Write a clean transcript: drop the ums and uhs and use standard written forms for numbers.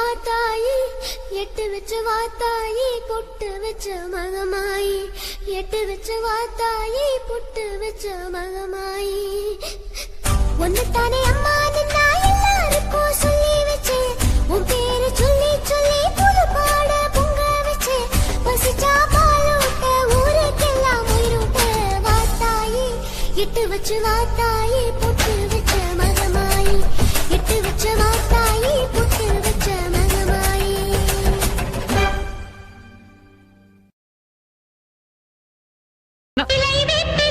வாத்தாயி எட்டு வச்ச வாத்தாயி பொட்டு வச்ச மகமாயி எட்டு வச்ச வாத்தாயி பொட்டு வச்ச மகமாயி ஒன்னுத்தானே அம்மா நின்னா எல்லாருக்கும் சொல்லி வச்சேன் உன் பேரு சொல்லி சொல்லி புது பாட பொங்க வச்சேன் பசிச்சா பாலூட்ட ஊருக்கெல்லாம் உயிரூட்ட வாத்தாயி எட்டு வச்சு வாத்தாயி பொட்டு வச்ச மகமாயி எட்டு வச்ச வாத்தாயி பொட்டு வச்ச மகமாயி விட்டு